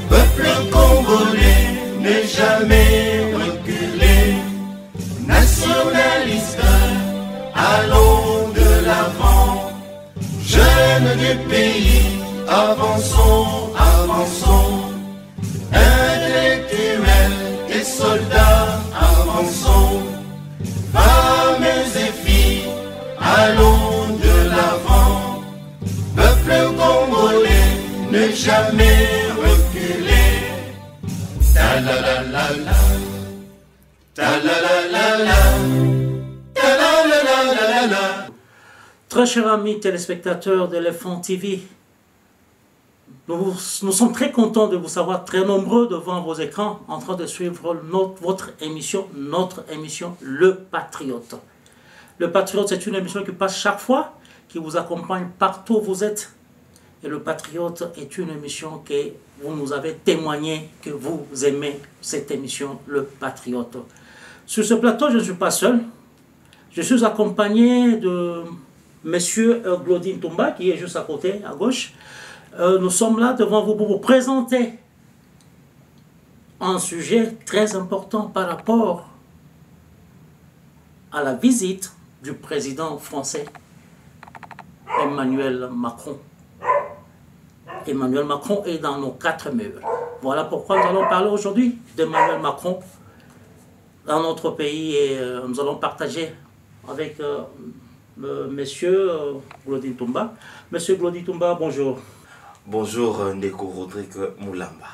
Peuple congolais n'est jamais reculé. Nationaliste, allons de l'avant. Jeunes du pays, avançons, avançons. Intellectuels et soldats, avançons. Femmes et filles, allons de l'avant. Peuple congolais ne jamais reculer. Ta la la la la, ta la la la la, ta la la la la la. Très chers amis téléspectateurs d'Elephant TV, nous sommes très contents de vous savoir très nombreux devant vos écrans en train de suivre notre émission, Le Patriote. Le Patriote, c'est une émission qui passe chaque fois, qui vous accompagne partout où vous êtes. Et Le Patriote est une émission que vous nous avez témoigné que vous aimez cette émission, Le Patriote. Sur ce plateau, je ne suis pas seul. Je suis accompagné de Monsieur Glodine Toumba, qui est juste à côté, à gauche. Nous sommes là devant vous pour vous présenter un sujet très important par rapport à la visite du président français Emmanuel Macron. Emmanuel Macron est dans nos 4 murs. Voilà pourquoi nous allons parler aujourd'hui d'Emmanuel Macron dans notre pays et nous allons partager avec Monsieur Glodine Toumba. Monsieur Glodine Toumba, bonjour. Bonjour Ndeko Rodrigue Moulamba.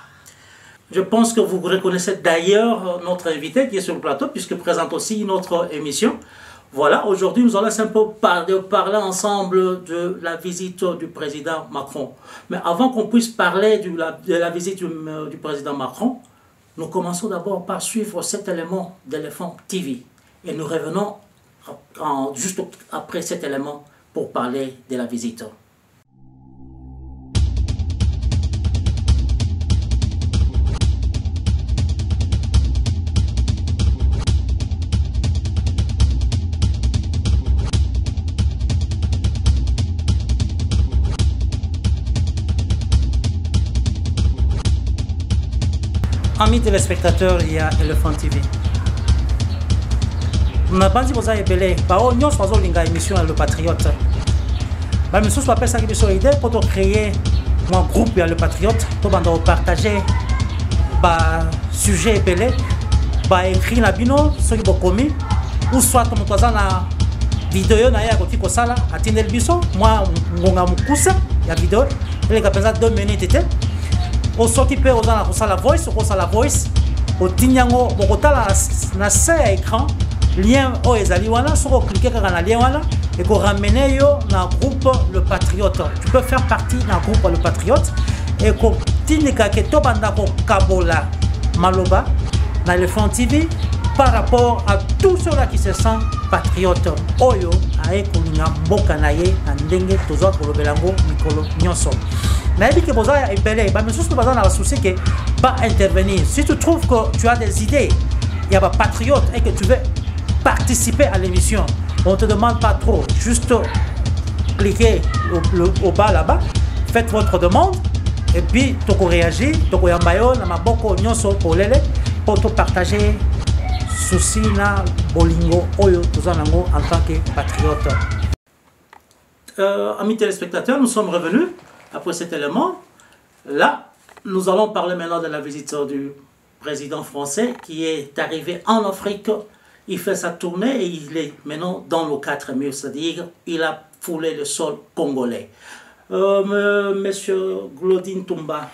Je pense que vous reconnaissez d'ailleurs notre invité qui est sur le plateau puisqu'il présente aussi notre émission. Voilà, aujourd'hui nous allons un peu parler ensemble de la visite du président Macron. Mais avant qu'on puisse parler de la visite du président Macron, nous commençons d'abord par suivre cet élément d'Elephant TV. Et nous revenons juste après cet élément pour parler de la visite. Amis téléspectateurs, il y a Elephant TV. Nous n'avons pas dit que vous avez belé. Nous avons une émission Le Patriote. Nous avons fait une idée pour créer un groupe Le Patriote pour partager des sujets belés, écrire la bino, ceux qui ont commis, ou soit comme nous avons la vidéo à côté de ça, à Tindel Bisso, moi, je suis la vidéo, elle est 2 minutes. Au s'occuper aux gens la voice, au tinyango, au total na à écran, lien au ezali wana, sur cliquer sur le lien wana et qu'on ramène yo dans le groupe Le Patriote. Tu peux faire partie d'un groupe Le Patriote et qu'on tinika que to banda ko kabola maloba dans Elephant TV par rapport à tous ceux-là qui se sentent patriotes. Oyo ae kulinga mboka na ye na ndenge tozo ko lobelango mikolo nyonso. Mais que vous avez appelé, mais juste que vous avez un souci que pas intervenir. Si tu trouves que tu as des idées, il y a pas patriote et que tu veux participer à l'émission, on ne te demande pas trop. Juste cliquez au bas là-bas, faites votre demande et puis tu peux réagir, tu peux yambayo, na maboko nyonso pour te partager souci na bolingo oyo tuzanango en tant que patriote. Amis téléspectateurs, nous sommes revenus. Après cet élément, là, nous allons parler maintenant de la visite du président français qui est arrivé en Afrique. Il fait sa tournée et il est maintenant dans nos 4 murs, c'est-à-dire il a foulé le sol congolais. Monsieur Glodine Toumba,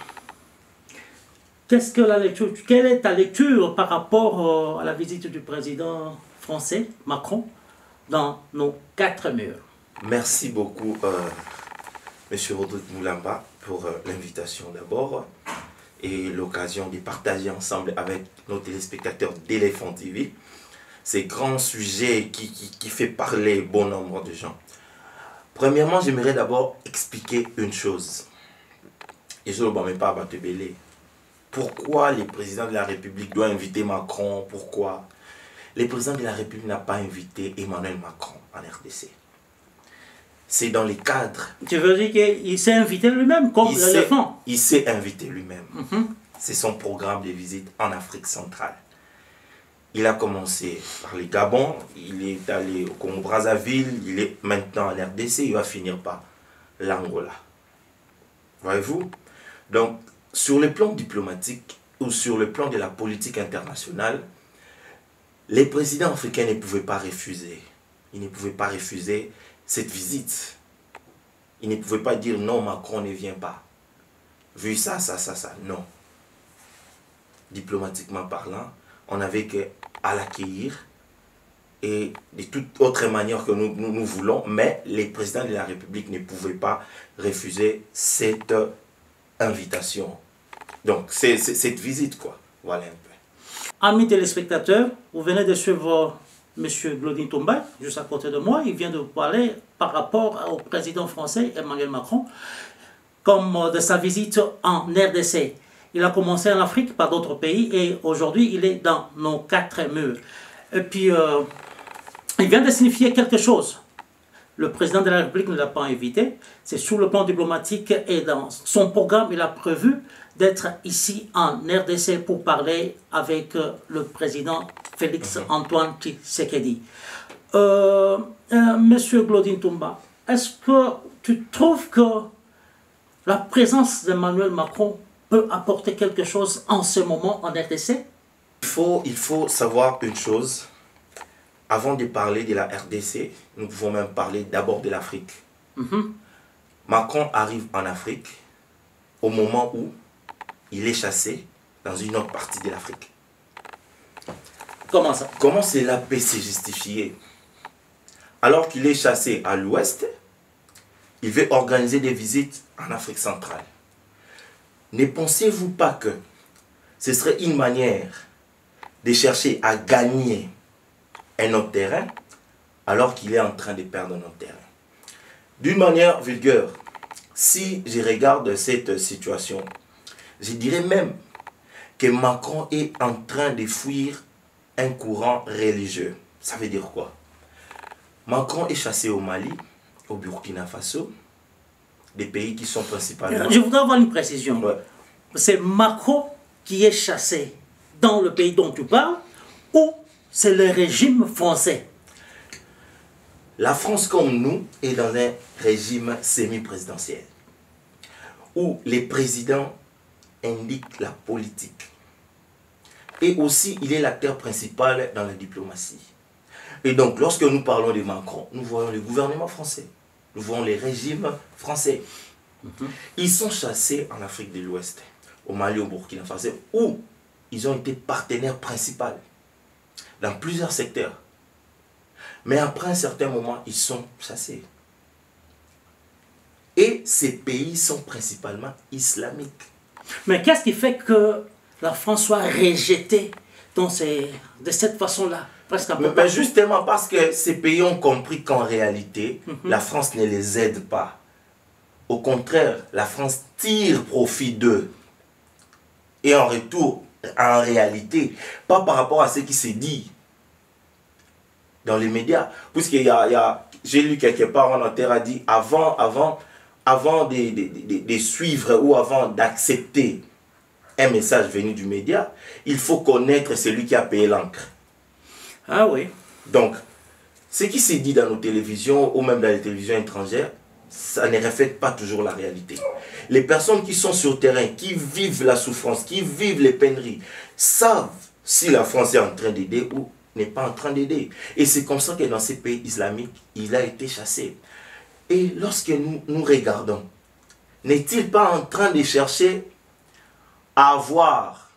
quelle est ta lecture par rapport à la visite du président français, Macron, dans nos 4 murs? Merci beaucoup. Monsieur Rodrigue Moulamba, pour l'invitation d'abord et l'occasion de partager ensemble avec nos téléspectateurs d'Elephant TV ces grands sujets qui fait parler bon nombre de gens. Premièrement, j'aimerais d'abord expliquer une chose. Et je ne vais même pas abattre belé. Pourquoi le président de la République doit inviter Macron? Pourquoi? le président de la République n'a pas invité Emmanuel Macron en RDC. C'est dans les cadres. Tu veux dire qu'il s'est invité lui-même, comme le font? Il s'est invité lui-même. C'est son programme de visite en Afrique centrale. Il a commencé par le Gabon, il est allé au Congo-Brazzaville, il est maintenant en RDC, il va finir par l'Angola. Voyez-vous? Donc, sur le plan diplomatique ou sur le plan de la politique internationale, les présidents africains ne pouvaient pas refuser. Ils ne pouvaient pas refuser cette visite. Ils ne pouvaient pas dire non, Macron ne vient pas. Vu ça, non. Diplomatiquement parlant, on n'avait qu'à l'accueillir et de toute autre manière que nous voulons, mais les présidents de la République ne pouvaient pas refuser cette invitation. Donc, c'est cette visite, quoi. Voilà un peu. Amis téléspectateurs, vous venez de suivre M. Glodin Tomba, juste à côté de moi. Il vient de parler par rapport au président français Emmanuel Macron, comme de sa visite en RDC. Il a commencé en Afrique par d'autres pays et aujourd'hui, il est dans nos 4 murs. Et puis, il vient de signifier quelque chose. Le président de la République ne l'a pas invité. C'est sur le plan diplomatique et dans son programme, il a prévu d'être ici en RDC pour parler avec le président Félix Antoine Tshisekedi. Monsieur Glodin Tomba, est-ce que tu trouves que la présence d'Emmanuel Macron peut apporter quelque chose en ce moment en RDC? Il faut savoir une chose. Avant de parler de la RDC, nous pouvons même parler d'abord de l'Afrique. Macron arrive en Afrique au moment où il est chassé dans une autre partie de l'Afrique. Comment ça? Comment cela peut se justifier? Alors qu'il est chassé à l'ouest, il veut organiser des visites en Afrique centrale. Ne pensez-vous pas que ce serait une manière de chercher à gagner un autre terrain alors qu'il est en train de perdre notre terrain? D'une manière vulgaire, si je regarde cette situation, je dirais même que Macron est en train de fuir un courant religieux. Ça veut dire quoi? Macron est chassé au Mali, au Burkina Faso, des pays qui sont principalement... Je voudrais avoir une précision. Ouais. C'est Macron qui est chassé dans le pays dont tu parles ou c'est le régime français? La France, comme nous, est dans un régime semi-présidentiel où les présidents indiquent la politique. Et aussi, il est l'acteur principal dans la diplomatie. Et donc, lorsque nous parlons de Macron, nous voyons le gouvernement français. Nous voyons les régimes français. Ils sont chassés en Afrique de l'Ouest, au Mali, au Burkina Faso, où ils ont été partenaires principaux dans plusieurs secteurs. Mais après un certain moment, ils sont chassés. Et ces pays sont principalement islamiques. Mais qu'est-ce qui fait que la France soit rejetée de cette façon-là? Mais justement parce que ces pays ont compris qu'en réalité, la France ne les aide pas. Au contraire, la France tire profit d'eux. Et en retour, en réalité, pas par rapport à ce qui s'est dit dans les médias. Puisqu'il j'ai lu quelque part, un auteur a dit, avant de suivre ou avant d'accepter un message venu du média, il faut connaître celui qui a payé l'encre. Ah oui. Donc, ce qui s'est dit dans nos télévisions ou même dans les télévisions étrangères, ça ne reflète pas toujours la réalité. Les personnes qui sont sur le terrain, qui vivent la souffrance, qui vivent les peineries, savent si la France est en train d'aider ou n'est pas en train d'aider. Et c'est comme ça que dans ces pays islamiques, il a été chassé. Et lorsque nous regardons, n'est-il pas en train de chercher à avoir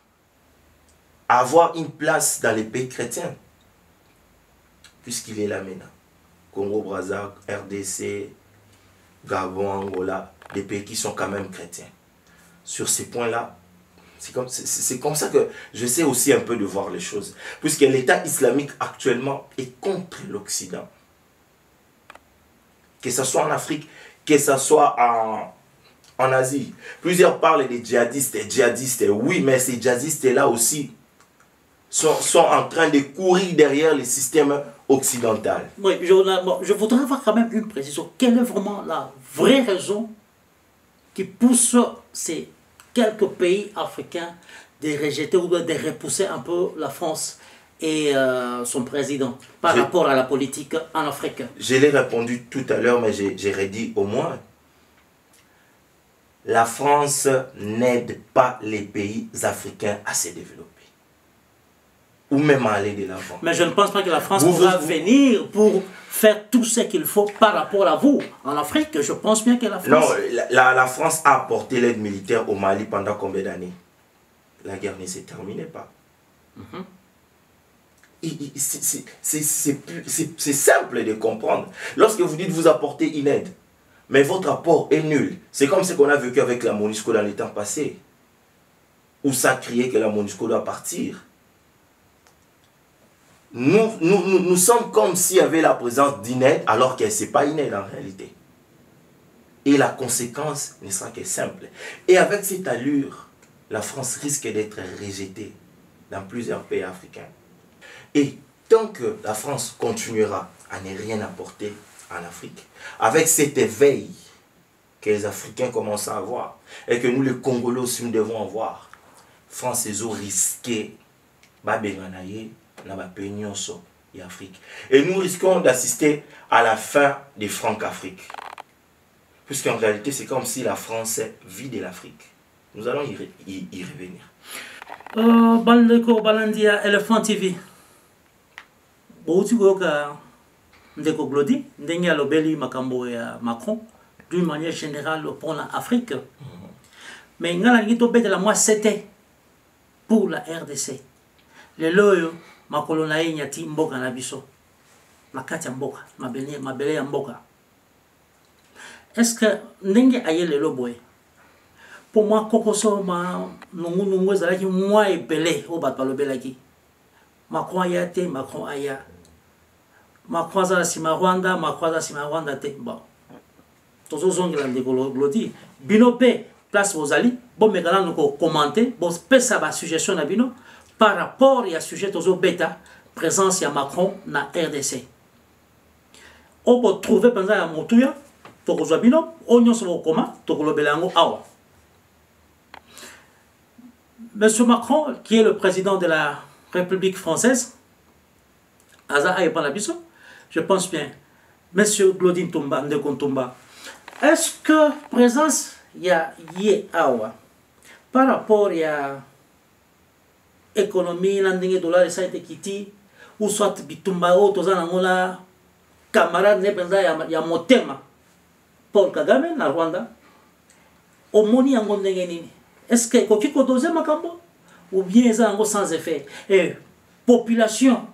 une place dans les pays chrétiens? Puisqu'il est là maintenant. Congo, Brazza, RDC, Gabon, Angola, des pays qui sont quand même chrétiens. Sur ces points-là, c'est comme ça que je sais aussi un peu de voir les choses. Puisque l'État islamique actuellement est contre l'Occident. Que ce soit en Afrique, que ce soit en Asie. Plusieurs parlent des djihadistes. Oui, mais ces djihadistes-là aussi sont en train de courir derrière le système occidental. Oui, je voudrais avoir quand même une précision. Quelle est vraiment la vraie raison qui pousse ces quelques pays africains de rejeter ou de repousser un peu la France et son président par rapport à la politique en Afrique? Je l'ai répondu tout à l'heure, mais j'ai redit au moins. La France n'aide pas les pays africains à se développer. Ou même à aller de l'avant. Mais je ne pense pas que la France pourra venir pour faire tout ce qu'il faut par rapport à vous. En Afrique, je pense bien que la France... Non, la France a apporté l'aide militaire au Mali pendant combien d'années? La guerre ne s'est terminée pas. C'est simple de comprendre. Lorsque vous dites vous apportez une aide, mais votre apport est nul. C'est comme ce qu'on a vécu avec la MONUSCO dans les temps passés. Où ça criait que la MONUSCO doit partir. Nous sommes comme s'il y avait la présence d'une aide alors que ce n'est pas une aide en réalité. Et la conséquence ne sera que simple. Et avec cette allure, la France risque d'être rejetée dans plusieurs pays africains. Et tant que la France continuera à ne rien apporter en Afrique, avec cet éveil que les Africains commencent à avoir, et que nous les Congolais aussi nous devons avoir, France et risqué et Afrique. Et nous risquons d'assister à la fin des Franc-Afrique. Puisqu'en réalité, c'est comme si la France vit de l'Afrique. Nous allons y revenir. Bandeko Balandia, Elephant TV. Ndeko Glody, Ndenge Lobeli Makambo ya Macron, d'une manière générale pour l'Afrique. Mais ngala ngito bete la moi c'était pour la RDC. Le loyo makolo na ye nyati mboka na biso. Makati ya mboka, mabele ya mboka. Est-ce que ndenge aye le loboy? Pour moi kokoso ma nungu zalaki moi epele o bat balobelaki. Macron ayate, Macron aya. Macron za sima Rwanda, Macron za sima Rwanda te. Bon. Tozo zongela ndeko Glody. Bino pe place Rosali, bon megala nous commenter, bon pesa ba suggestion na bino par rapport à sujet tozo beta présence ya Macron na RDC. On peut trouver pendant ya motuya to ko bino onyo so koma to ko lobelango awa. Monsieur Macron, qui est le président de la République française, je pense bien, Monsieur Glody Ntumba, Ndeko Ntumba, est-ce que présence il y a awa par rapport à économie landing dollar ça été quitté ou soit bitumba o tozana ngola camarade ne penza ya motema Paul Kagame na Rwanda omoni yango ndenge nini? Est-ce que kokiko doze makambo ou bien ça yango sans effet? Et population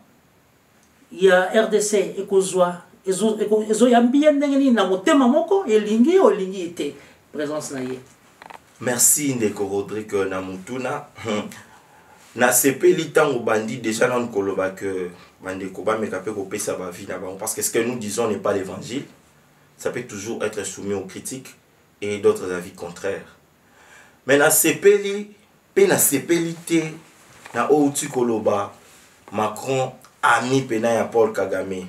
ya RDC ekozwa ezo yambia ndenge nini na motema moko elingi olingi ete présence na ye. Merci Ndeko Rodrigue Namutuna. Na sepeli tango bandi déjà dans koloba que bandeko ba mekape ko pesa ba vie na ba, parce que ce que nous disons n'est pas l'évangile. Ça peut toujours être soumis aux critiques et d'autres avis contraires. Mais na sepeli pe na sepelité na outi koloba Macron ami pena ya Paul Kagame.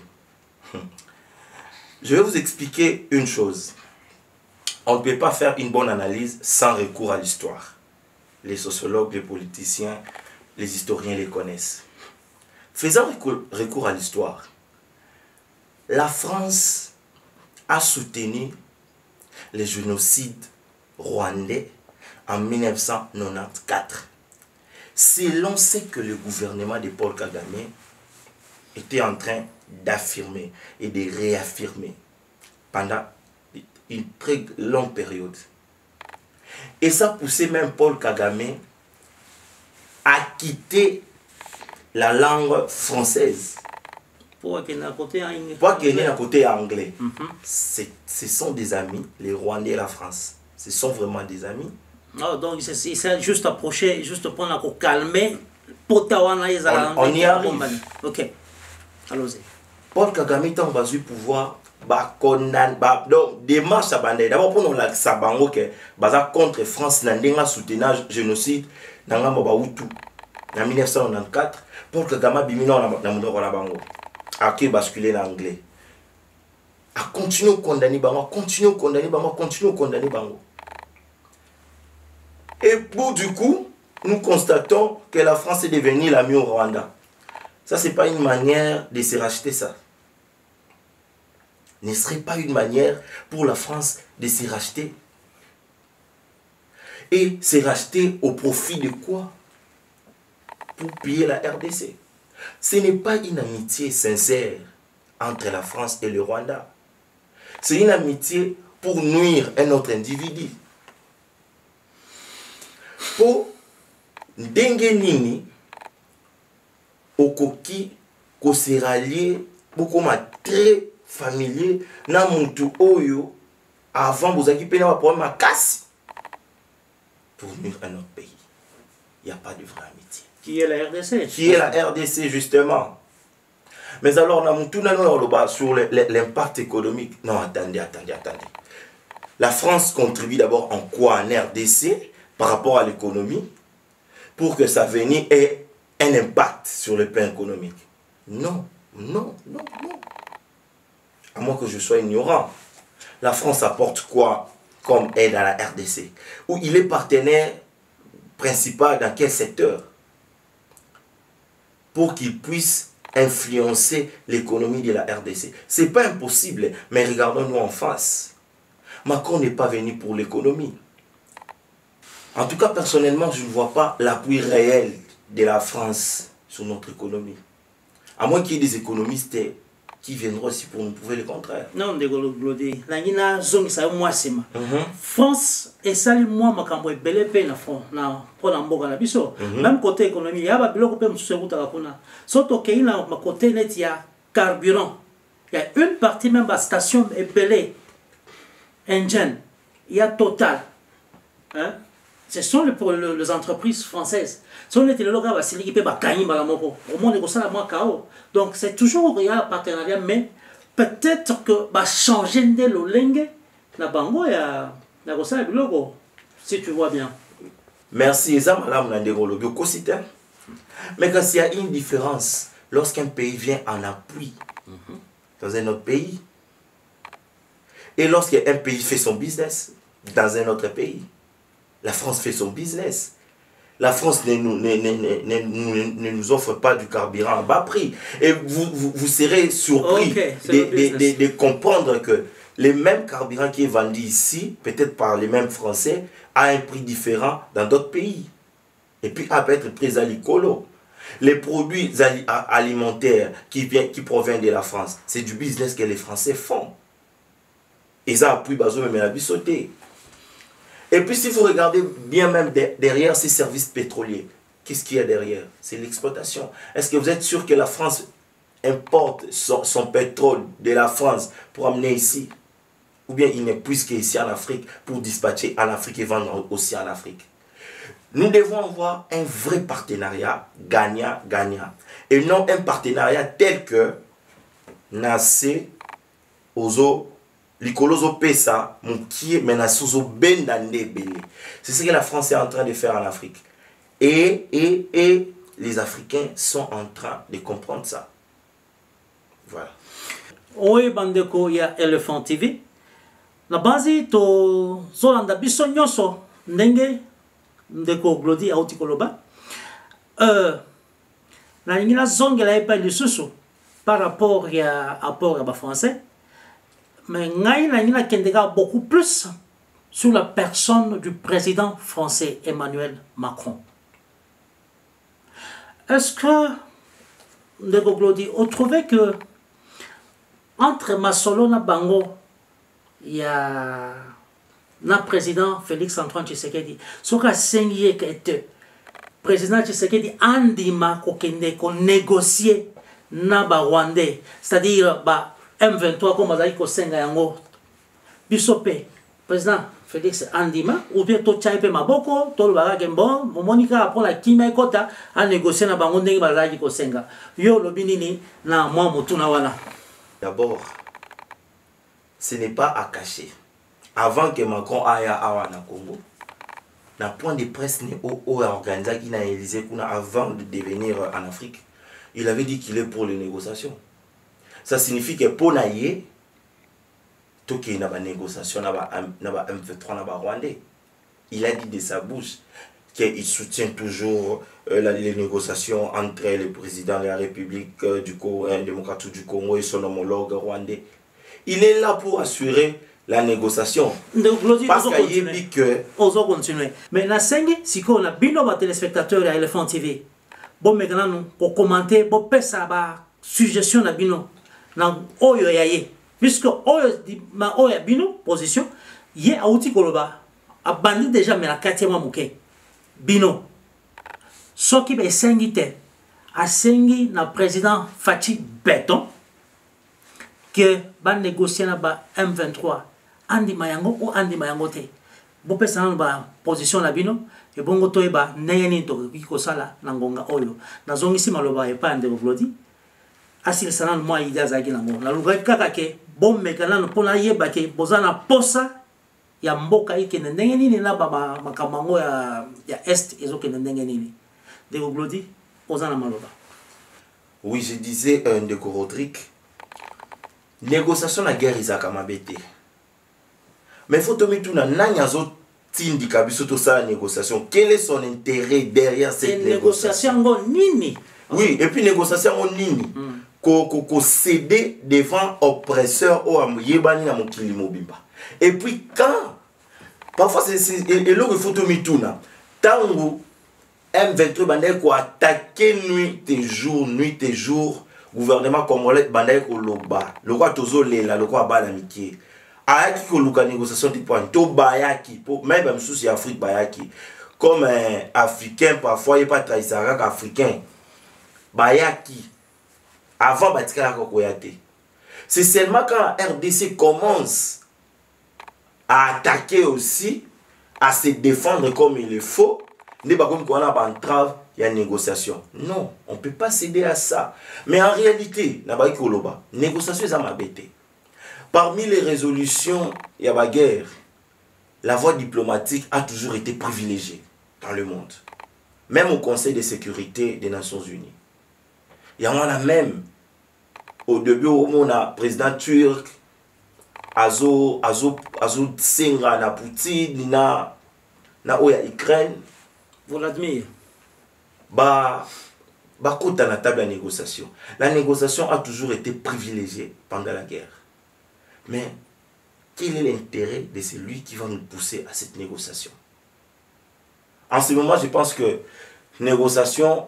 Je vais vous expliquer une chose. On ne peut pas faire une bonne analyse sans recours à l'histoire. Les sociologues, les politiciens, les historiens les connaissent. Faisant recours à l'histoire, la France a soutenu le génocide rwandais en 1994. Selon ce que le gouvernement de Paul Kagame était en train d'affirmer et de réaffirmer pendant une très longue période. Et ça poussait même Paul Kagame à quitter la langue française pour qu'il ait un côté anglais. Ce sont des amis, les Rwandais et la France. Ce sont vraiment des amis. Oh, donc il s'est juste approché, juste pour calmer. On y arrive. Ok, allons-y. Paul Kagame tant basé pouvoir donc démarche à bande d'abord pour nous la sabango que baza contre France na ndenga soutenage génocide nanga ba Hutu en 1994, Paul Kagame bimino na mundoko na bango. A qui basculer en anglais. A continuer à condamner bango, continuer à condamner bango, continuer à condamner bango. Et pour du coup, nous constatons que la France est devenue l'ami au Rwanda. Ça, c'est pas une manière de se racheter ça. Ne serait pas une manière pour la France de se racheter. Et se racheter au profit de quoi? Pour piller la RDC. Ce n'est pas une amitié sincère entre la France et le Rwanda. C'est une amitié pour nuire un autre individu. Pour ndenge nini okoki ko se rallier beaucoup très familier na muntu oyo avant vous avez pena problème à casse pour nuire un autre pays. Il n'y a pas de vraie amitié. Qui est la RDC? Qui est la RDC justement. Mais alors sur l'impact économique. Non, attendez. La France contribue d'abord en quoi en RDC par rapport à l'économie pour que sa venue ait un impact sur le plan économique. Non. À moins que je sois ignorant. La France apporte quoi comme aide à la RDC? Où il est partenaire principal dans quel secteur? Pour qu'il puisse influencer l'économie de la RDC. Ce n'est pas impossible, mais regardons-nous en face. Macron n'est pas venu pour l'économie. En tout cas, personnellement, je ne vois pas l'appui réel de la France sur notre économie. À moins qu'il y ait des économistes qui viendront aussi pour nous prouver le contraire. Non, de Glodé. La zone ça moi c'est ma. France et sali moi makambo ebele pe na front na pour na mboka na biso. Même côté économie, ya ba biloko pe msusu kuta kuna. Soto ke ina ma côté net ya carburant. Il y a une partie même à station ebele engine. Il y a Total. Hein? Ce sont les entreprises françaises. Donc c'est toujours un partenariat, mais peut-être que changer de l'olingue, si tu vois bien. Merci, mais quand il y a une différence, lorsqu'un pays vient en appui dans un autre pays, et lorsqu'un pays fait son business dans un autre pays, la France fait son business. La France ne nous offre pas du carburant à bas prix. Et vous serez surpris de comprendre que le même carburant qui est vendu ici, peut-être par les mêmes Français, a un prix différent dans d'autres pays. Et puis, à peut être très alicolo. Les produits alimentaires qui proviennent de la France, c'est du business que les Français font. Et ça appuie Bazo même la bisauté. Et puis si vous regardez bien même derrière ces services pétroliers, qu'est-ce qu'il y a derrière? C'est l'exploitation. Est-ce que vous êtes sûr que la France importe son pétrole de la France pour amener ici? Ou bien il n'est plus qu'ici en Afrique pour dispatcher en Afrique et vendre aussi en Afrique? Nous devons avoir un vrai partenariat gagnant-gagnant. Et non un partenariat tel que Nassé, Ozo, Likolozo Pesa, Moukié, Menasuzo Bendande Bele. C'est ce que la France est en train de faire en Afrique. Et les Africains sont en train de comprendre ça. Voilà. Oui, Bandeko, il y a Elephant TV. La base, to Zolanda Bissonyoso, Ndenge, Ndeko Glodi, Autikoloba. La Ningina Zongue, la épée de Soussou, par rapport à français. Mais Ngaïla Kendega beaucoup plus sur la personne du président français Emmanuel Macron. Est-ce que, Ndeko Glodi, vous trouvez que entre Masolo et Bango, il y a le président Félix-Antoine Tshisekedi, ce qu'a signé que le président Tshisekedi andima ko négocier na ba Rwandais, c'est-à-dire M23 comme Azali Kosenga yango bisope président Félix andima ou bien to chaipe maboko to ba gembo monika pour la kima kota a négocier na bango ndenge bazali Kosenga yo lobinini na moi mutuna wana. D'abord, ce n'est pas à cacher. Avant que Macron aille à Awa na Congo, na point de presse au organisé qui n'a Élysée avant de devenir en Afrique, il avait dit qu'il est pour les négociations. Ça signifie que pour naïe, tout qui n'a pas négociation, n'a pas M23, n'a pas Rwandais. Il a dit de sa bouche qu'il soutient toujours les négociations entre le président de la République du Congo, démocratique du Congo et son homologue rwandais. Il est là pour assurer la négociation. Parce qu'il dit que... On va continuer. Mais la scène, si on a bien nos téléspectateurs à Elephant TV, bon maintenant pour commenter, bon ça va suggestion à bino, dans oyo yaye, puisque oyo ma oyo bino position, yé a outil koloba, a bandi déjà mais la quatrième mouké, bino, ce qui est sengite, a sengi na président Fachi Beton, que ban négocier na ba M23, Andi Mayango ou Andi Mayango te, bon personne ba position la bino. Et bon goto eba nayani to ko sala nangonga oyo nazongi si maloba e pande oblodi asil sanan moi ida zaki nango na luga kaka ke bon mekana no pona yeba ke bozana posa ya mboka ike ndenge nini na ba makamango ya est ezoke ndenge nini de oblodi ozana maloba. Oui, je disais de Rodrigue, négociation na guerre izaka mabete, mais faut tomber tout na nyazo Tindika biso ça la négociation. Quel est son intérêt derrière cette négociation? Nini. Oui, et puis négociation nini. Ko céder devant oppresseur ou amuyebani na mokili mobimba. Et puis quand parfois c'est et là il faut tout mituna. Tango M23 bandai ko attaquer nuit et jour gouvernement congolais bandai ko loba. Le roi tozo lela, le roi ba la mikie. Ayaki ko luka négociation tipo to bayaki pour même souci Afrique bayaki comme africain parfois il pas trahisara africain bayaki avant batika ko koyate. C'est seulement quand la RDC commence à attaquer aussi, à se défendre comme il le faut, ne pas comme qu'on a pas entrave il y a négociation. Non, on peut pas céder à ça. Mais en réalité, na ba koloba, négociation ça m'a bêté. Parmi les résolutions, il y a la guerre. La voie diplomatique a toujours été privilégiée dans le monde. Même au Conseil de sécurité des Nations Unies. Il y en a même, au début, où on a le président turc, Azo Tsenga, na Poutine, na Ukraine. Vladimir. Kota na table de négociation. La négociation a toujours été privilégiée pendant la guerre. Mais quel est l'intérêt de celui qui va nous pousser à cette négociation? En ce moment, je pense que négociation,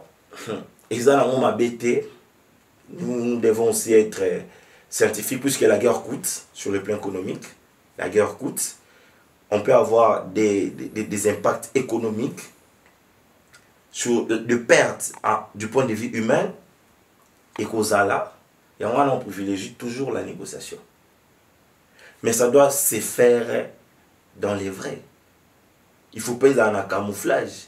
nous devons aussi être scientifiques puisque la guerre coûte sur le plan économique. La guerre coûte. On peut avoir des impacts économiques sur de pertes du point de vue humain et qu'aux ala, et on privilégie toujours la négociation. Mais ça doit se faire dans les vrais. Il faut pas dans un camouflage.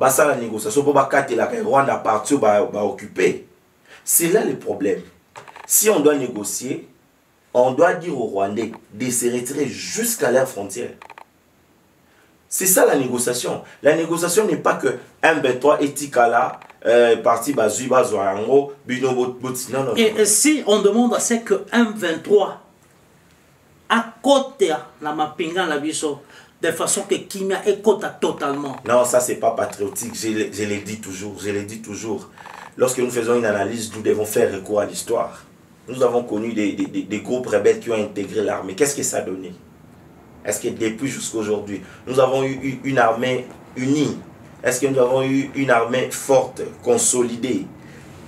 Ça la négociation pour pas la Rwanda partir va occuper. C'est là le problème. Si on doit négocier, on doit dire aux Rwandais de se retirer jusqu'à leurs frontières. C'est ça la négociation. La négociation n'est pas que M23 et Tikala parti Bazui Bazoango Bino Boti. Non. Et si on demande à ce que M23 à côté la mapinga la biso de façon que Kimia est côté totalement. Non, ça c'est pas patriotique, je l'ai dit toujours. Lorsque nous faisons une analyse, nous devons faire recours à l'histoire. Nous avons connu des groupes rebelles qui ont intégré l'armée. Qu'est-ce que ça a donné? Est-ce que depuis jusqu'à aujourd'hui, nous avons eu une armée unie? Est-ce que nous avons eu une armée forte, consolidée?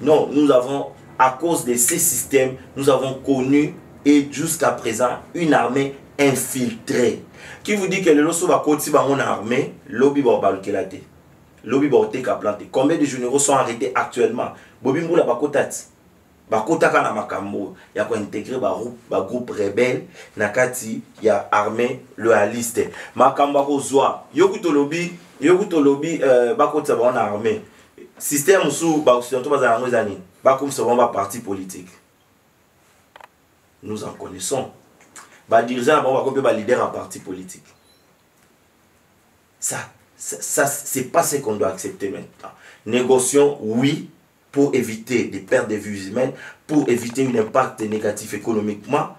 Non, nous avons, à cause de ces systèmes, nous avons connu et jusqu'à présent une armée infiltrée. Qui vous dit que le loso va continuer mon armée, lobby va balkelate, lobby va planter. Combien de généraux sont arrêtés actuellement? Bobi Mboula bakotat, bakotaka na makambo, ya ko intégrer ba groupe rebelle, nakati ya armée loyaliste. Makamba ko zwa, yokuto lobby bakota ba na armée. Système sous ba occidentaux ba ngozani, ba comme ça ba parti politique. Nous en connaissons. Bah dirigeant ba leader en parti politique. c'est pas ce qu'on doit accepter maintenant. Négocions, oui, pour éviter des pertes de vies humaines, pour éviter un impact négatif économiquement,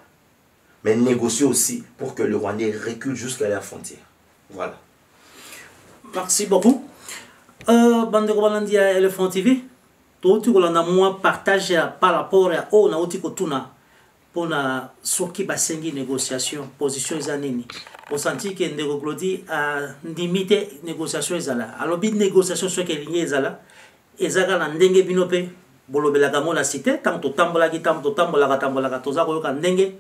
mais négocier aussi pour que le Rwandais recule jusqu'à la frontière. Voilà. Merci beaucoup. Bandeko Balandia Elephant TV, tout le partage par rapport à on a aussi tuna pour na soki basengi négociation position zanini. On sentit que Ndeko Glody a limité négociation ezala. Alors bi négociation sur que ligne ezala ezaka na ndenge binope bolobelaka mo la cité tant to tambola ki tant to tambola toza ko ndenge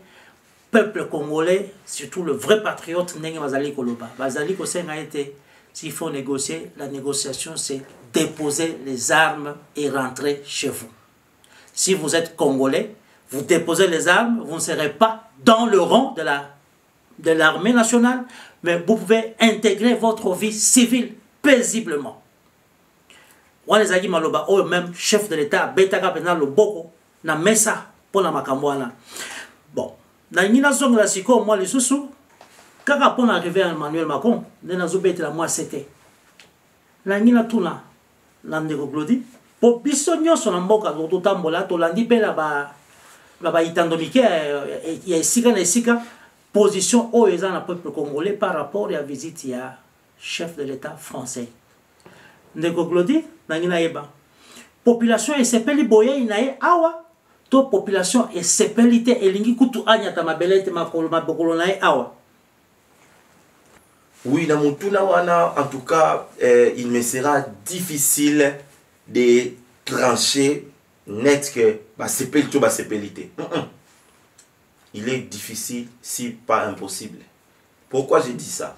peuple congolais surtout le vrai patriote ndenge bazali koloba bazali ko senga été. S'il faut négocier, la négociation, c'est déposer les armes et rentrer chez vous. Si vous êtes Congolais, vous déposez les armes, vous ne serez pas dans le rang de l'armée nationale, mais vous pouvez intégrer votre vie civile paisiblement. Wanezaki maloba, ou même chef de l'État, betaka pena le boko, na mesa, pour la makambwana. Bon, na nina zonga la siko, moi les sous. Quand on est arrivé à Emmanuel Macron, nous avons été la moi c'était. La nina tuna, l'Andeko Glody, pour bisogno son amboka do tambola, to landi pe la ba itandomike, il y a ici position au ezan peuple congolais par rapport à la visite à chef de l'État français. Ndeko Glody, la nina eba. Population et sepeli boye inae awa, to population et sepelite elingi kutu anya tamabelete makolo mabokolo nae awa. Oui, dans mon tourna, en tout cas, il me sera difficile de trancher net que il est difficile, si pas impossible. Pourquoi j'ai dit ça?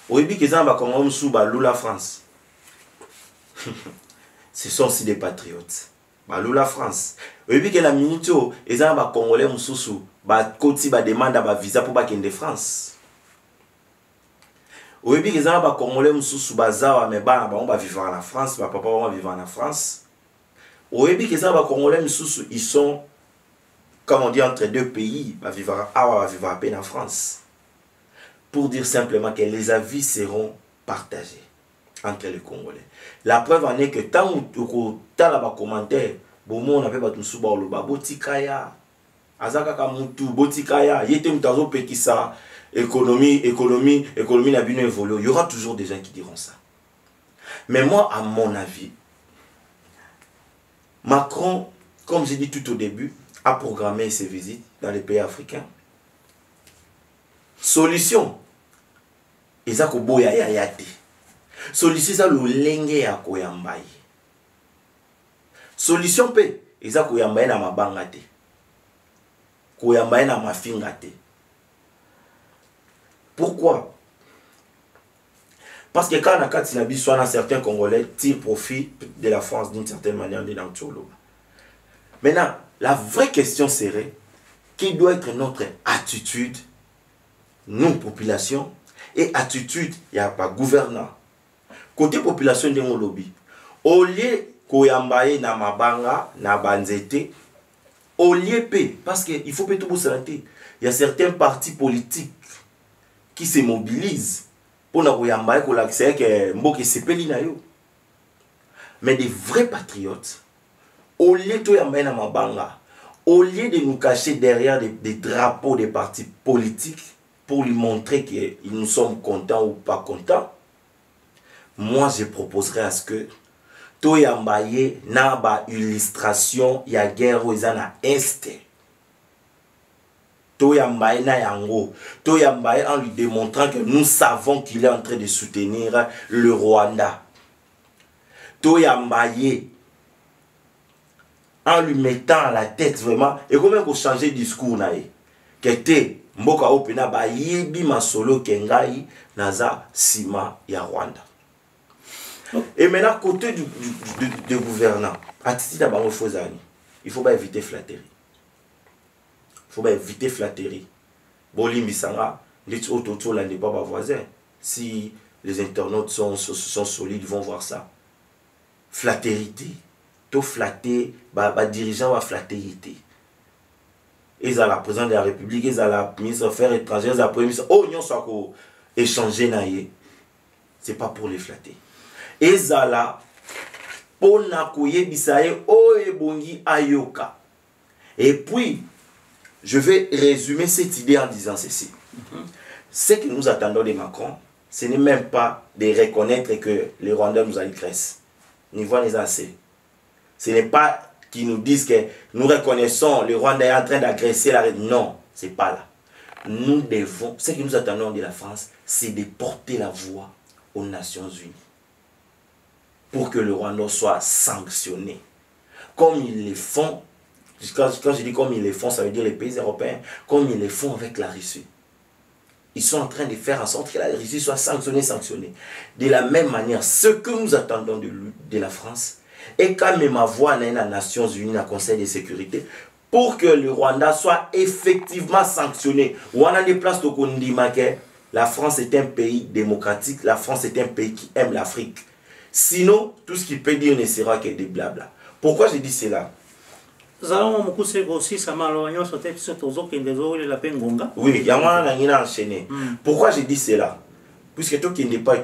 Au début, que ça va comme sous la France. Ce sont aussi des patriotes. La France. Au début, que la minute, ils ont un Congolais sous côté demande un visa pour de France. Au début, les gens Congolais sont bazar, mais on va vivre en France, papa va vivre en France. Au début, les gens Congolais ils sont, comme on dit, entre deux pays, va vivre à peine en France. Pour dire simplement que les avis seront partagés entre les Congolais. La preuve en est que tant que tu as un commentaire, on a fait tout ça, botikaya, azaka kamutu, botikaya, yete mutazo pekisa. Économie n'a bien évolué. Il y aura toujours des gens qui diront ça. Mais moi, à mon avis, Macron, comme j'ai dit tout au début, a programmé ses visites dans les pays africains. Solution. Ils ont boya yayate. Solution ça le lenge ya koyambaye. Solution pe, ils ont koyambaye na mabangate. Koyambaye na mafingate. Pourquoi? Parce que quand on a certains Congolais tirent profit de la France d'une certaine manière de l'Antolo. Maintenant, la vraie question serait quelle doit être notre attitude, nous, population, et attitude, il n'y a pas gouvernant. Côté population de mon lobby, au lieu koyambaye na mabanga, na banzete, au lieu parce qu'il faut tout santé. Il y a certains partis politiques qui se mobilisent pour l'accès que Mboke sepeli na yo. Mais des vrais patriotes, au lieu de yambaye na mabanga, au lieu de nous cacher derrière des drapeaux des partis politiques pour lui montrer que nous sommes contents ou pas contents, moi je proposerais à ce que to yambaye na ba illustration ya guerre na este. Toyambaye na yango, Toyambaye en lui démontrant que nous savons qu'il est en train de soutenir le Rwanda. Toyambaye en lui mettant à la tête vraiment, et comment qu'on changer de discours nae, que te mboka opena ba yebi masolo kengai naza sima ya Rwanda. Et maintenant côté du gouvernant, il faut pas éviter flatterie. Il faut éviter flatterie. Bolimbisanga, les autour là n'est pas voisin. Si les internautes sont solides, ils vont voir ça. Flatterie. Tout flatter, dirigeant va flatterie. Ils ont la présidente de la République, ils ont la ministre des Affaires étrangères, ils ont la première ministre. Oh, ils ont échangé naïe. c'est pas pour les flatter. Ezala, Ponakoye Bisaye, Oebongi Ayoka. Et puis, je vais résumer cette idée en disant ceci. Ce que nous attendons de Macron, ce n'est même pas de reconnaître que les Rwandais nous agressent. Niveau les assez. Ce n'est pas qu'ils nous disent que nous reconnaissons le Rwanda est en train d'agresser la... Non, ce n'est pas là. Nous devons, ce que nous attendons de la France, c'est de porter la voix aux Nations Unies pour que le Rwanda soit sanctionné. Comme ils le font, quand je dis comme ils le font, ça veut dire les pays européens, comme ils le font avec la Russie. Ils sont en train de faire en sorte que la Russie soit sanctionnée. De la même manière, ce que nous attendons de la France est quand même ma voix dans les Nations Unies, dans le Conseil de sécurité, pour que le Rwanda soit effectivement sanctionné. On a des places de Kondimake. La France est un pays démocratique, la France est un pays qui aime l'Afrique. Sinon, tout ce qu'il peut dire ne sera que des blabla. Pourquoi je dis cela? Oui, il y a un enchaîné. Pourquoi je dis cela? Puisque tout qui n'est pas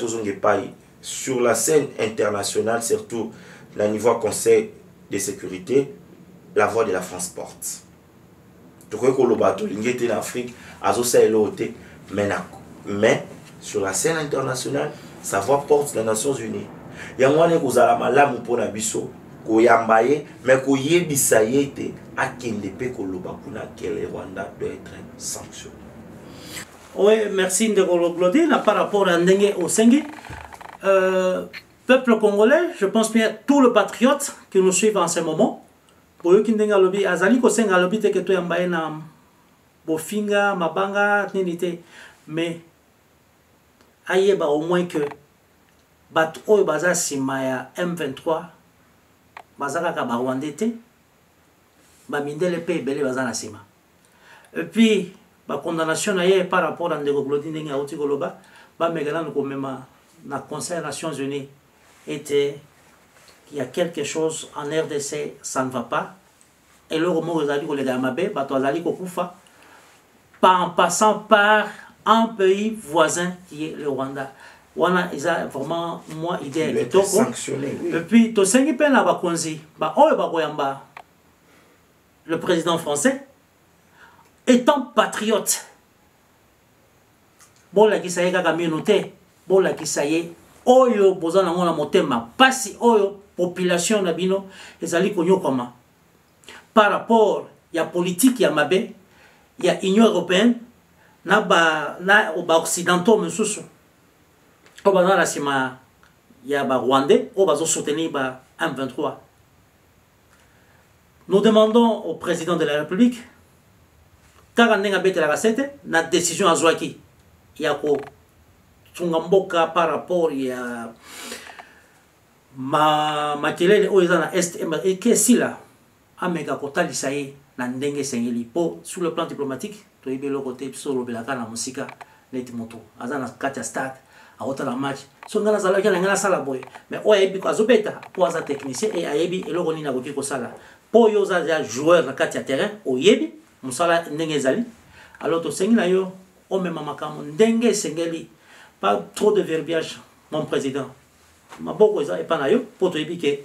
sur la scène internationale, surtout au niveau Conseil de sécurité, la voix de la France porte. Tout que le bateau, il était en Afrique, mais sur la scène internationale, sa voix porte les Nations Unies. Il y a un qui a malamu pour la biso, mais qui yebisaye te akendepe kolobakuna que le Rwanda doit être sanctionné. Oui, merci de Glodine par rapport à Ndenge Osengi. Peuple congolais, je pense bien tous les patriotes qui nous suivent en ce moment. Pour eux qui n'ont pas lobby, Azali Kosenga lobby te que tu ambaye na bofinga, mabanga, ninite, mais ayeba au moins que bat oyo baza simaya M23 bazaka ka Rwandais te ba mindele pe belé baza na sima. Et puis ba condamnation na ye par rapport à Ndeko Glodine nga oti koloba ba megala ko mema na Conseil des Nations Unies était qu'il y a quelque chose en RDC, ça ne va pas. Et le moment où vous allez les Gamabé, pas en passant par un pays voisin qui est le Rwanda. Wana isa vraiment moi idée il est sanctionné. Et puis to sengi pe na ba konzi ba oyo ba koyamba le président français étant patriote. Bon la kisaye kaka communauté, bon la kisaye oyo bozana ngona motema pasi oyo population na bino ezali konyokoma par rapport ya politique ya mabe ya Union européenne na ba occidentaux mususu o ba na sima ya ba Rwandais o ba soutenir ba M23. Nous demandons au président de la République kaka ndenga betela kasete na décision azwaki ya ko tungamboka par rapport ya makelele oyo eza na est eke esila ameka kotalisa ye na ndenge esengeli mpo sur le plan diplomatique toyebi eloko te biso olobelaka na mosika neti moto aza na kati ya stade aotala match so ngai nazalaki na ngai nasala boye mais oyo ayebi azobeta mpo aza technicien e ayebi eloko nini akoki kosala mpo oyo oza ya joueur na kati ya terrain oyebi mosala ndenge ezali alors tosengi na yo omema makambo ndenge esengeli pas trop de verbiage mon président maboko eza epa na yo mpo toyebi ke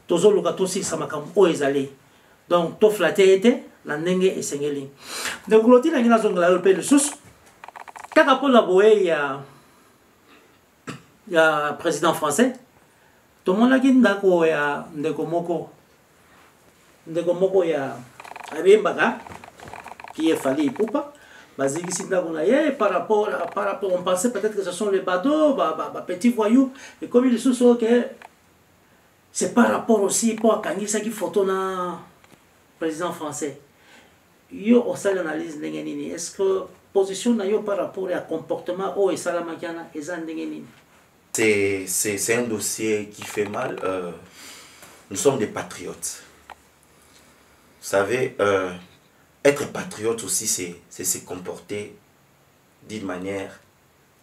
tozoluka tosilisa makambo oyo ezali donc toflate ete na ndenge esengeli ndeko Glodine nangi nazongela yo mpe lisusu kaka mpona boye ya président français tomonaki ndako ya ndeko moko ya abembaka qui est Fally Ipupa bazikisi ndako na ye par rapport on pensait peut-être que ce sont les badauds petits voyous et comme ils se sont que c'est par rapport aussi pour akangisaki photo na président français yo osali analyse ndenge nini est-ce que position na yo par rapport à comportement o esalamaki na eza ndenge nini? C'est un dossier qui fait mal. Nous sommes des patriotes. Vous savez, être patriote aussi, c'est se comporter d'une manière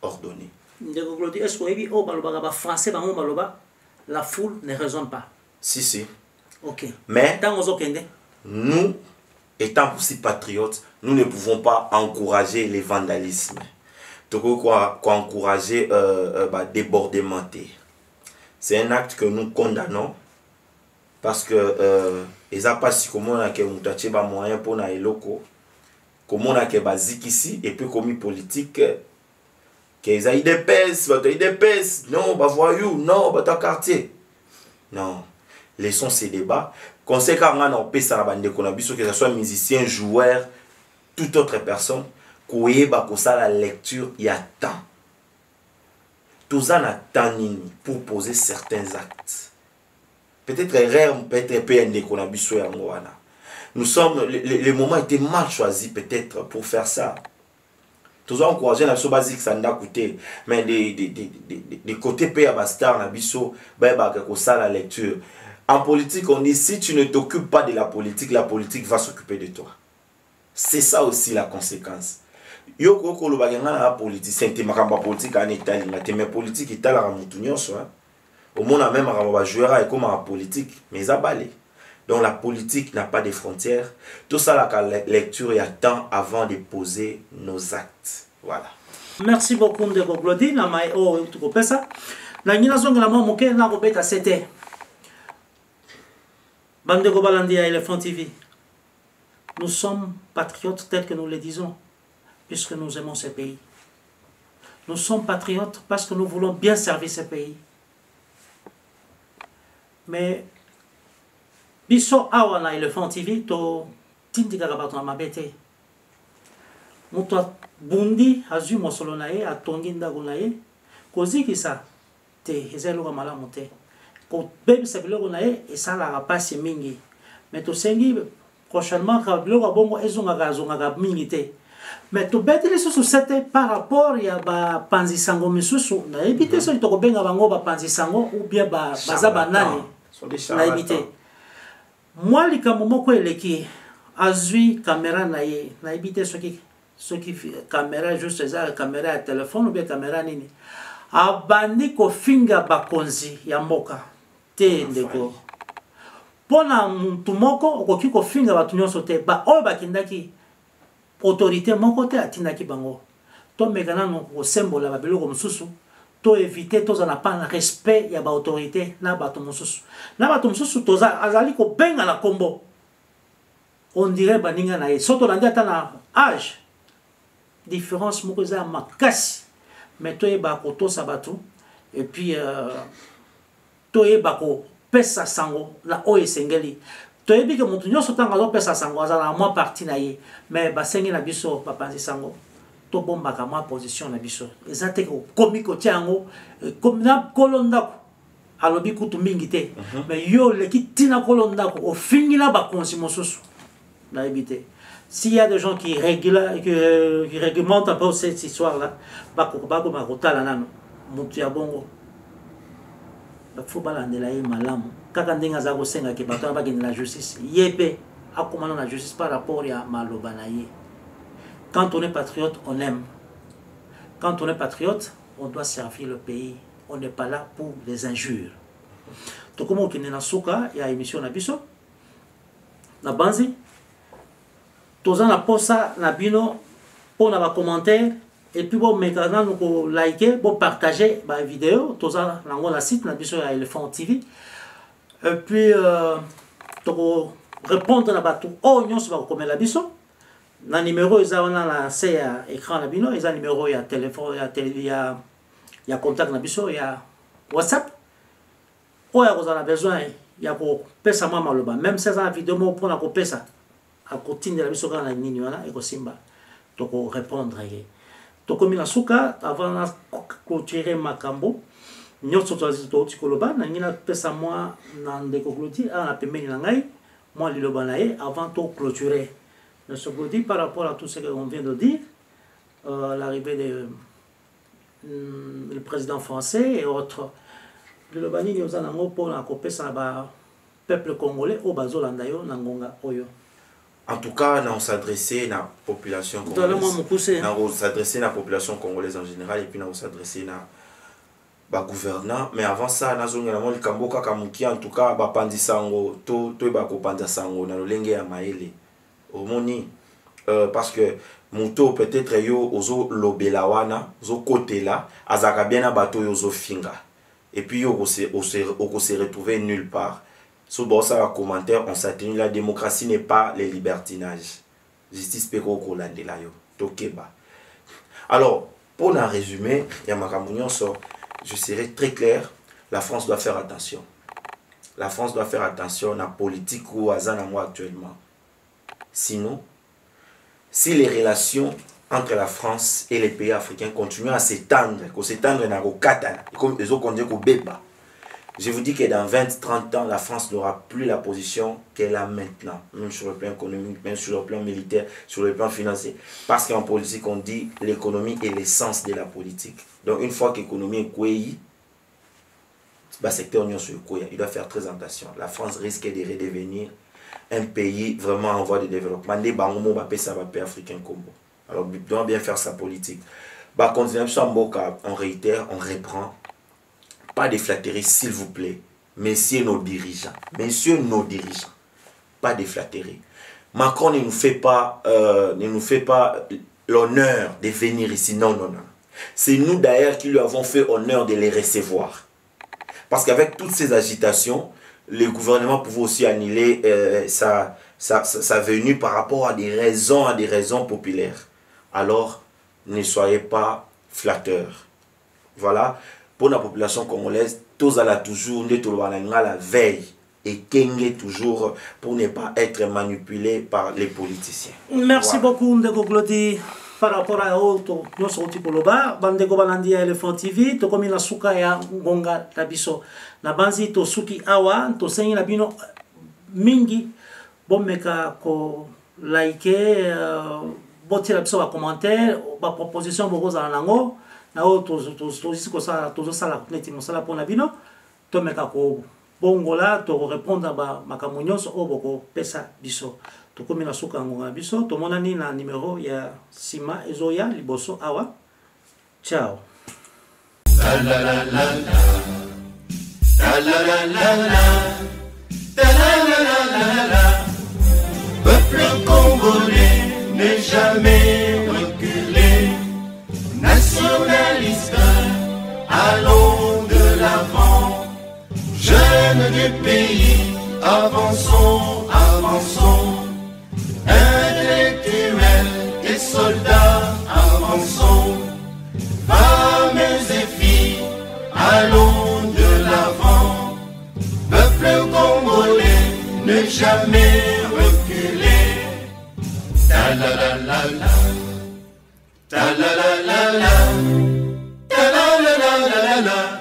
ordonnée. Est-ce que français, la foule ne raisonne pas? Si. Ok. Mais nous, étant aussi patriotes, nous ne pouvons pas encourager les vandalismes. encourager débordement. C'est un acte que nous condamnons parce que ils n'ont pas si comment on a que moyen pour na eloko comment on a que basique ici et puis commis politique qu'ils aient des pèses non bah voyou non bah ta quartier non laissons ces débats conséquemment on peut ça bande qu'on a que ce soit musicien joueur toute autre personne qu'on bah ça la lecture il y a temps tout ça n'a temps pour poser certains actes peut-être rare peut-être PND qu'on a besoin nous sommes le moment était mal choisi peut-être pour faire ça tous encourager la chose basique ça n'a coûté mais des côtés pays à bastar na biso ba que ça la lecture en politique on dit si tu ne t'occupes pas de la politique va s'occuper de toi c'est ça aussi la conséquence yo ko lo baganga na politicien te makamba politique en Italie mais politique itala ra mutu nyonso au monde a même un joueur et comme en politique mais ça balé donc la politique n'a pas de frontières tout ça la lecture il y a temps avant de poser nos actes voilà merci beaucoup de Glody na mai o tu ko pesa na ngina zonga la moke na ko beta c'était bande ko balandi à Elephant TV nous sommes patriotes tels que nous le disons puisque nous aimons ce pays nous sommes patriotes parce que nous voulons bien servir ce pays. Mais biso awa na Elephant TV to tindika bato na mabete moto bundi azu mosolo na ye atongi ndako na ye kozikisa te ezelo malamu te ko bebisa biloko na ye esalaka pasi mingi mais tosengi prochainement ka biloko bongo ezongaka mingi te mais to beti lisusu sete par rapport ya ba panzisango misusu na ebite so to kobenga bango ba panzisango ou bien baza banani na ebite moi likambo moko eleki azui caméra na ye na ebite soki caméra juste eza caméra ya téléphone ou bien caméra nini abandi kofinga bakonzi ya mboka te ndeko pona muntu moko okoki kofinga batu nyonso te ba oyo bakindaki autorité moko te atindaki bango to mekana no kosembola ba biloko mosusu to éviter tozana pas na respect ya ba autorité na bato mosusu toza azali ko benga na kombo on dirait baninga na ye soto landi ata na âge différence moko za makasi mais to e ba ko to sabatu et puis to e ba ko pesa sango la o esengeli to e bi ke mutu nyoso tanga zo pesa sango azala moi parti na ye mais basengi na biso bapanzi sango to bombaka moi position na biso ezate ko komiko tiango comme na kolonda alobi kutu mingi te mais yo leki tina kolonda ko ofingila ba konsi mosusu na ebité s'il y a des gens qui réglementent un peu cette histoire là bako makotala nano mutu ya bongo faut balandela ye malamu kaka ndenge aza kosenga ke bato bakende na justice ye pe akomana na justice par rapport ya maloba na ye. Quand on est patriote, on aime. Quand on est patriote, on doit servir le pays. On n'est pas là pour les injures. Donc, comme on est dans Souka, il y a une émission na biso, na banzi, tous en a ça na bino, pour na commentaire, et puis bon, maintenant nous liker, bon partager la vidéo, tous en a la site na biso ya Elephant TV, et puis répondre na batou, oh nyon se va comme la biso. Na numéro ils ont la c'est écran na bino, ils ont numéro il y a téléphone, il y a contact na biso, il y a WhatsApp. O ya vous en a besoin, il y a ko pesa mama loba, même si ça vidéo mo pour na ko pesa. A continue la biso kana nini wana e ko simba. To ko répondre ye. To ko mina suka avant na clôturer makambo. Nyotso to tikoloba na ngina pesa moi na ndeko Glody na pembeni na ngai, moi liloba na ye avant to clôturer. Monsieur Glody, par rapport à tout ce qu'on vient de dire, l'arrivée du président français et autres, le Bani nous a pour la peuple congolais au Bazolandayo, Nangonga Oyo. En tout cas, on s'adressait à la population congolaise. On s'adressait à la population congolaise en général et puis on s'adressait à gouvernant. Mais avant ça, on a le Kamboka Kamuki, en tout cas, Pandisango, tout Bakopandasango, dans le Lenge à Maele. Au Moni, parce que Muto peut-être yo ozo lobelawana, ozo côté là, azaka bien na bato yo ozo finga. Et puis on se retrouver nulle part. Sous bossa un commentaire, on s'attend la démocratie n'est pas le libertinage. Justice peko kolande la yo, tokeba. Alors, pour en résumer, je serai très clair, la France doit faire attention. La France doit faire attention à la politique ou à Zanamo actuellement. Sinon, si les relations entre la France et les pays africains continuent à s'étendre, je vous dis que dans 20-30 ans, la France n'aura plus la position qu'elle a maintenant, même sur le plan économique, même sur le plan militaire, sur le plan financier. Parce qu'en politique, on dit l'économie est l'essence de la politique. Donc une fois que l'économie est couillée, il doit faire très attention. La France risque de redevenir un pays vraiment en voie de développement. Alors, il doit bien faire sa politique. On réitère, on reprend. Pas de flatterie, s'il vous plaît. Messieurs nos dirigeants. Pas de flatterie. Macron ne nous fait pas l'honneur de venir ici. Non. C'est nous d'ailleurs qui lui avons fait honneur de les recevoir. Parce qu'avec toutes ces agitations, le gouvernement pouvait aussi annuler sa venue par rapport à des raisons populaires. Alors, ne soyez pas flatteurs. Voilà. Pour la population congolaise, tous à la toujours, la veille et kenge toujours pour ne pas être manipulé par les politiciens. Merci beaucoup, Ndeko Glody. Par rapport à auto, nous sommes au Poloba, Bandeko Balandi à Elephant TV, to komi na suka ya ngonga tabiso. Na banzi to suki awa, to sengi na bino mingi, bomeka ko like, botti la biso ba commentaire, ba proposition boko za nango, na auto to isiko sa to sala neti mosala pona bino, to meka ko bongola to répondre ba makamunyoso o boko pesa biso. To komi na suka ngonga biso, to monani na numéro ya Sima Ezoya liboso awa. Ciao. La la la la la. La la la la la. La la la la la. Peuple congolais n'est jamais reculé. Nationaliste, allons de l'avant. Jeunes du pays, avançons, avançons. Intellectuels et soldats, avançons. Femmes et filles, allons de l'avant. Peuple congolais, ne jamais reculer. Ta la la la la. Ta la la la la. Ta la la la la la.